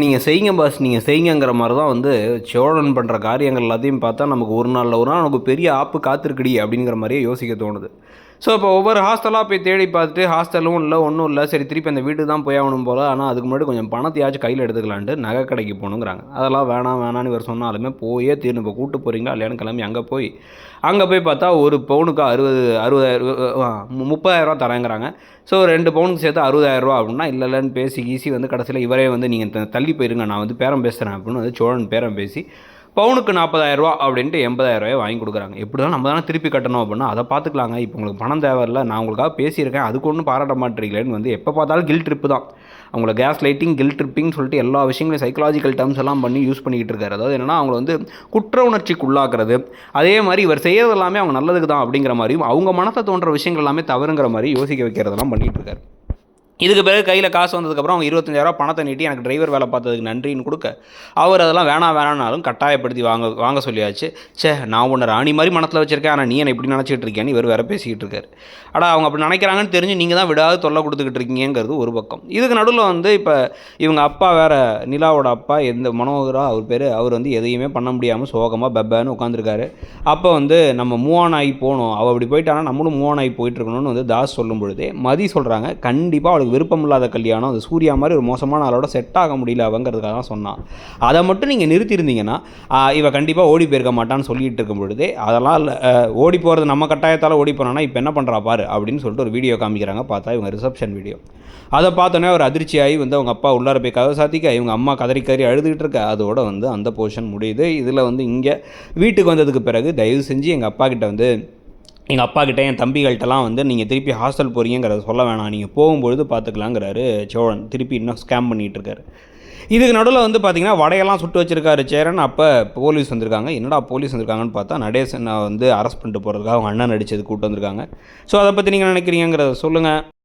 நீங்கள் செய்யுங்க பாஸ், நீங்கள் செய்யுங்கங்கிற மாதிரி தான் வந்து சோழன் பண்ணுற காரியங்கள் எல்லாத்தையும் பார்த்தா நமக்கு ஒரு நாளில் ஒரு நாள் நமக்கு பெரிய ஆப்பு காத்திருக்குடி அப்படிங்கிற மாதிரியே யோசிக்க தோணுது. ஸோ இப்போ ஒவ்வொரு ஹாஸ்டலாக போய் தேடி பார்த்துட்டு ஹாஸ்டலும் இல்லை ஒன்றும் இல்லை, சரி திருப்பி அந்த வீட்டுக்கு தான் போய் ஆகணும் போல். ஆனால் அதுக்கு முன்னாடி கொஞ்சம் பணத்தையாச்சும் கையில் எடுத்துக்கலான்ட்டு நகை கடைக்கு போகணுங்கிறாங்க. அதெல்லாம் வேணாம் வேணான்னு இவர் சொன்னாலுமே போயே தீர்ந்து இப்போ கூப்பிட்டு போகிறீங்களா இல்லையான்னு கிளம்பி அங்கே போய் பார்த்தா ஒரு பவுனுக்கு 30,000 தரேங்கிறாங்க. ஸோ 2 பவுனுக்கு சேர்த்து 60,000 அப்படின்னா இல்லைன்னு பேசி கீசி வந்து கடைசியில் இவரே வந்து நீங்கள் தள்ளி போயிருங்க, நான் வந்து பேரம் பேசுகிறேன் அப்படின்னு வந்து சோழன் பேரம் பேசி பவுனுக்கு 40,000 அப்படின்ட்டு 80,000 வாங்கி கொடுக்குறாங்க. எப்படி தான் நம்ம தானே திருப்பி கட்டணும் அப்படின்னா அதை பார்த்துக்கலாங்க, இப்போ உங்களுக்கு பணம் தேவையில்ல, நான் உங்களுக்காக பேசியிருக்கேன், அதுக்கு ஒன்றும் பாராட்ட மாட்டீங்களேன்னு வந்து எப்போ பார்த்தாலும் கில்ட் ட்ரிப்பு தான். அவங்கள கேஸ் லைட்டிங் கில்ட் ட்ரிப்பிங் சொல்லிட்டு எல்லா விஷயங்களையும் சைக்கலாஜிக்கல் டேர்ம்ஸ் எல்லாம் பண்ணி யூஸ் பண்ணிக்கிட்டு இருக்காரு. அதாவது என்னன்னா அவங்களை வந்து குற்ற உணர்ச்சிக்கு உள்ளாக்குறது, அதே மாதிரி இவர் செய்கிறது எல்லாமே அவங்க நல்லதுக்கு தான் அப்படிங்கிற மாதிரியும் அவங்க மனத்தை தோன்ற விஷயங்கள் எல்லாமே தவறுங்கிற மாதிரி யோசிக்க வைக்கிறதெல்லாம் பண்ணிகிட்டு இருக்காரு. இதுக்கு பிறகு கையில் காசு வந்ததுக்கப்புறம் அவங்க 25,000 பணத்தை நீட்டி எனக்கு டிரைவர் வேலை பார்த்ததுக்கு நன்றின்னு கொடுக்க, அவர் அதெல்லாம் வேணானாலும் கட்டாயப்படுத்தி வாங்க சொல்லியாச்சு. நான் உன்னை ராணி மாதிரி மனத்தில் வச்சிருக்கேன், ஆனால் நீ என்ன இப்படி நினச்சிட்டு இருக்கேன்னு இவர் வேறு பேசிக்கிட்டு இருக்காரு. அவங்க அப்படி நினைக்கிறாங்கன்னு தெரிஞ்சு நீங்கள் தான் விடாது தொல்லை கொடுத்துக்கிட்டு இருக்கீங்கிறது ஒரு பக்கம். இதுக்கு நடுவில் வந்து இப்போ இவங்க அப்பா வேறு, நிலாவோட அப்பா மனோகரா அவர் பேர், அவர் வந்து எதையுமே பண்ண முடியாமல் சோகமாக பெப்பன்னு உட்காந்துருக்காரு. அப்போ வந்து நம்ம மூவான் ஆகி போகணும், அவள் அப்படி போயிட்டானா நம்மளும் மூவான் ஆகி போயிட்டுருக்கணும்னு வந்து தாஸ் சொல்லும் பொழுதே மதி சொல்கிறாங்க, கண்டிப்பாக அவளுக்கு விருப்பம் இல்லாத கல்யாணம், அது சூர்யா மாதிரி ஒரு மோசமான ஆளோட செட் ஆக முடியல அவங்கிறதுக்காக தான் சொன்னான். அதை மட்டும் நீங்கள் நிறுத்தியிருந்தீங்கன்னா இவ கண்டிப்பாக ஓடி போயிருக்க மாட்டான்னு சொல்லிட்டு இருக்கும் பொழுதே, அதெல்லாம் இல்லை, ஓடி போகிறது நம்ம கட்டாயத்தால் ஓடி போனான்னா இப்போ என்ன பண்ணுறா பாரு அப்படின்னு சொல்லிட்டு ஒரு வீடியோ காமிக்கிறாங்க. பார்த்தா இவங்க ரிசப்ஷன் வீடியோ. அதை பார்த்தோன்னே ஒரு அதிர்ச்சியாகி வந்து அவங்க அப்பா உள்ளார போய் கதை சாத்திக்க, இவங்க அம்மா கதறி அழுதுகிட்டு இருக்க, அதோட வந்து அந்த போர்ஷன் முடியுது. இதில் வந்து இங்கே வீட்டுக்கு வந்ததுக்கு பிறகு தயவு செஞ்சு எங்கள் அப்பா கிட்ட என் தம்பிகள்கிட்டலாம் வந்து நீங்கள் திருப்பி ஹாஸ்டல் போகிறீங்கிறத சொல்ல வேணாம், நீங்கள் போகும்பொழுது பார்த்துக்கலாங்கிறாரு சோழன். திருப்பி இன்னும் ஸ்கேம் பண்ணிகிட்ருக்காரு. இதுக்கு நடுவில் வந்து பார்த்திங்கன்னா வடையெல்லாம் சுட்டு வச்சுருக்காரு சேரன். அப்போ போலீஸ் வந்திருக்காங்க. என்னடா போலீஸ் வந்திருக்காங்கன்னு பார்த்தா நடேசனை வந்து அரெஸ்ட் பண்ணிட்டு போகிறதுக்காக அவங்க அண்ணன் நடித்தது கூப்பிட்டு வந்திருக்காங்க. ஸோ அதை பற்றி நீங்கள் நினைக்கிறீங்கிறத சொல்லுங்கள்.